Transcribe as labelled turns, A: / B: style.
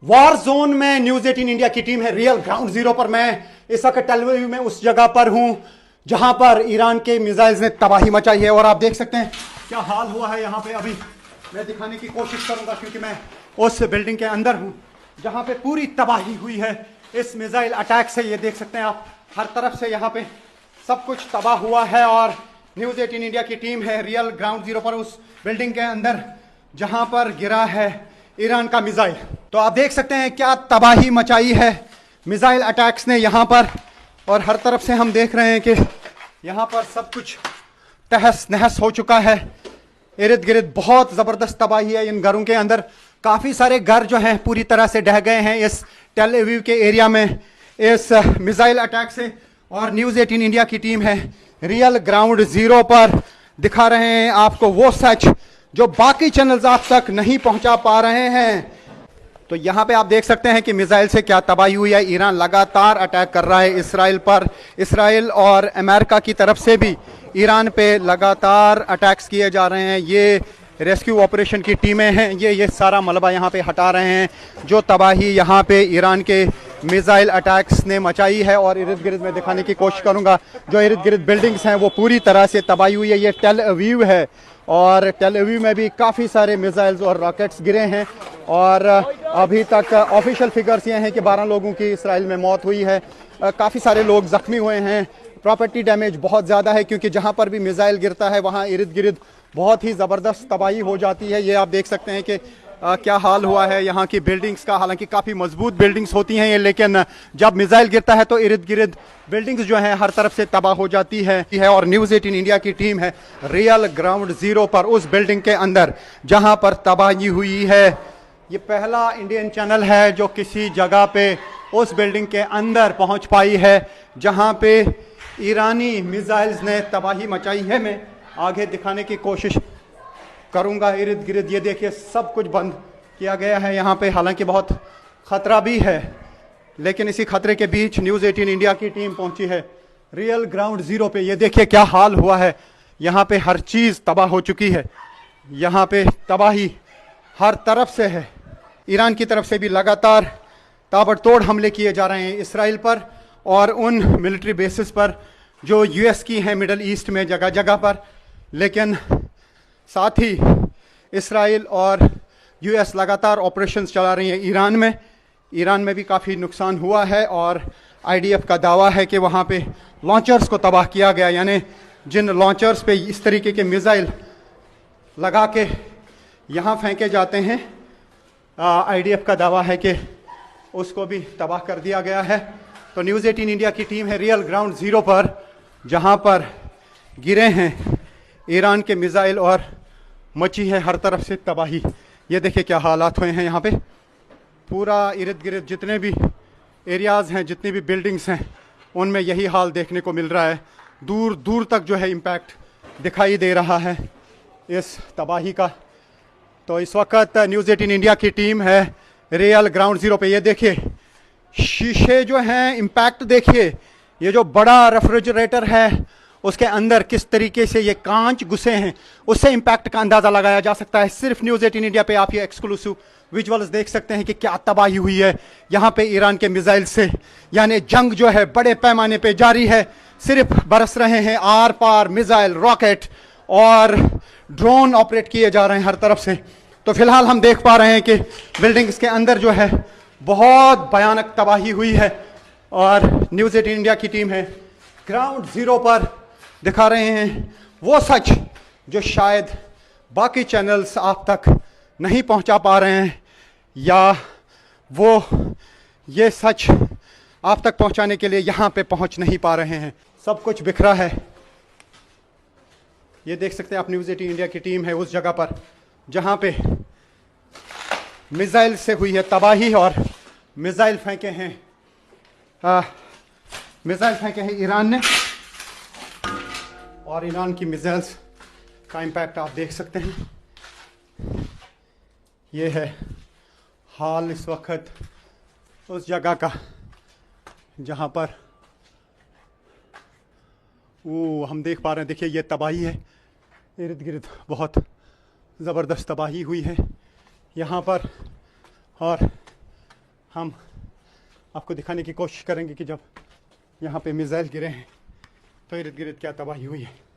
A: War zone में news 18 India की team है रियल ग्राउंड जीरो पर। मैं इस वक्त टेल अवीव में उस जगह पर हूं जहां पर ईरान के मिसाइल्स ने तबाही मचाई है और आप देख सकते हैं क्या हाल हुआ है यहां पे। अभी मैं दिखाने की कोशिश करूंगा क्योंकि मैं उस बिल्डिंग के अंदर हूं जहां पे पूरी तबाही हुई है इस मिसाइल अटैक से। ये देख सकते हैं आप, हर तरफ से यहाँ पे सब कुछ तबाह हुआ है और न्यूज 18 इंडिया की टीम है रियल ग्राउंड जीरो पर उस बिल्डिंग के अंदर जहां पर गिरा है ईरान का मिसाइल। तो आप देख सकते हैं क्या तबाही मचाई है मिसाइल अटैक्स ने यहां पर। और हर तरफ से हम देख रहे हैं कि यहां पर सब कुछ तहस नहस हो चुका है। इर्द गिर्द बहुत जबरदस्त तबाही है इन घरों के अंदर। काफी सारे घर जो हैं पूरी तरह से ढह गए हैं इस टेल अवीव के एरिया में इस मिसाइल अटैक से। और न्यूज 18 इंडिया की टीम है रियल ग्राउंड जीरो पर, दिखा रहे हैं आपको वो सच जो बाकी चैनल्स आप तक नहीं पहुंचा पा रहे हैं। तो यहां पे आप देख सकते हैं कि मिसाइल से क्या तबाही हुई है। ईरान लगातार अटैक कर रहा है इसराइल पर। इसराइल और अमेरिका की तरफ से भी ईरान पे लगातार अटैक्स किए जा रहे हैं। ये रेस्क्यू ऑपरेशन की टीमें हैं, ये सारा मलबा यहाँ पे हटा रहे हैं जो तबाही यहाँ पे ईरान के मिसाइल अटैक्स ने मचाई है। और इर्द गिर्द में दिखाने की कोशिश करूँगा जो इर्द गिर्द बिल्डिंग्स हैं वो पूरी तरह से तबाही हुई है। ये टेल अवीव है और टेल अवीव में भी काफ़ी सारे मिसाइल्स और रॉकेट्स गिरे हैं और अभी तक ऑफिशियल फिगर्स ये हैं कि 12 लोगों की इसराइल में मौत हुई है। काफ़ी सारे लोग ज़ख्मी हुए हैं। प्रॉपर्टी डैमेज बहुत ज़्यादा है क्योंकि जहाँ पर भी मिसाइल गिरता है वहाँ इर्द गिर्द बहुत ही ज़बरदस्त तबाही हो जाती है। ये आप देख सकते हैं कि क्या हाल हुआ है यहाँ की बिल्डिंग्स का। हालांकि काफ़ी मजबूत बिल्डिंग्स होती हैं ये, लेकिन जब मिसाइल गिरता है तो इर्द गिर्द बिल्डिंग्स जो हैं हर तरफ से तबाह हो जाती है। और न्यूज़ 18 इंडिया की टीम है रियल ग्राउंड जीरो पर उस बिल्डिंग के अंदर जहाँ पर तबाही हुई है। ये पहला इंडियन चैनल है जो किसी जगह पे उस बिल्डिंग के अंदर पहुँच पाई है जहाँ पे ईरानी मिसाइल्स ने तबाही मचाई है। मैं आगे दिखाने की कोशिश करूंगा। इर्द गिर्द ये देखिए सब कुछ बंद किया गया है यहाँ पे। हालांकि बहुत ख़तरा भी है लेकिन इसी खतरे के बीच न्यूज़ 18 इंडिया की टीम पहुंची है रियल ग्राउंड जीरो पे। ये देखिए क्या हाल हुआ है यहाँ पे, हर चीज़ तबाह हो चुकी है। यहाँ पे तबाही हर तरफ से है। ईरान की तरफ से भी लगातार ताबड़तोड़ हमले किए जा रहे हैं इसराइल पर और उन मिलिट्री बेसिस पर जो यूएस की हैं मिडल ईस्ट में जगह जगह पर। लेकिन साथ ही इसराइल और यूएस लगातार ऑपरेशंस चला रही हैं ईरान में। ईरान में भी काफ़ी नुकसान हुआ है और आईडीएफ का दावा है कि वहाँ पे लॉन्चर्स को तबाह किया गया, यानी जिन लॉन्चर्स पे इस तरीके के मिसाइल लगा के यहाँ फेंके जाते हैं, आईडीएफ का दावा है कि उसको भी तबाह कर दिया गया है। तो न्यूज़ 18 इंडिया की टीम है रियल ग्राउंड जीरो पर जहाँ पर गिरे हैं ईरान के मिसाइल और मची है हर तरफ से तबाही। ये देखिए क्या हालात हुए हैं यहाँ पे। पूरा इर्द गिर्द जितने भी एरियाज़ हैं, जितनी भी बिल्डिंग्स हैं, उनमें यही हाल देखने को मिल रहा है। दूर दूर तक जो है इम्पैक्ट दिखाई दे रहा है इस तबाही का। तो इस वक्त न्यूज़ 18 इंडिया की टीम है रियल ग्राउंड जीरो पे। ये देखिए शीशे जो हैं, इम्पैक्ट देखिए। ये जो बड़ा रेफ्रिजरेटर है उसके अंदर किस तरीके से ये कांच घुसे हैं, उससे इम्पैक्ट का अंदाज़ा लगाया जा सकता है। सिर्फ न्यूज़ 18 इंडिया पे आप ये एक्सक्लूसिव विजुअल्स देख सकते हैं कि क्या तबाही हुई है यहाँ पे ईरान के मिसाइल से। यानी जंग जो है बड़े पैमाने पे जारी है। सिर्फ बरस रहे हैं आर पार मिसाइल, रॉकेट और ड्रोन ऑपरेट किए जा रहे हैं हर तरफ से। तो फिलहाल हम देख पा रहे हैं कि बिल्डिंग्स के अंदर जो है बहुत भयानक तबाही हुई है और न्यूज़ 18 इंडिया की टीम है ग्राउंड जीरो पर दिखा रहे हैं वो सच जो शायद बाकी चैनल्स आप तक नहीं पहुंचा पा रहे हैं, या वो ये सच आप तक पहुंचाने के लिए यहाँ पे पहुंच नहीं पा रहे हैं। सब कुछ बिखरा है। ये देख सकते हैं आप, न्यूज़ 18 इंडिया की टीम है उस जगह पर जहाँ पे मिसाइल से हुई है तबाही और मिसाइल फेंके हैं ईरान ने। और ईरान की मिसाइल्स का इम्पैक्ट आप देख सकते हैं। ये है हाल इस वक्त उस जगह का जहाँ पर वो हम देख पा रहे हैं। देखिए ये तबाही है, इर्द गिर्द बहुत ज़बरदस्त तबाही हुई है यहाँ पर। और हम आपको दिखाने की कोशिश करेंगे कि जब यहाँ पे मिसाइल गिरे हैं तो इर्द गिर्द क्या तबाही हुई है।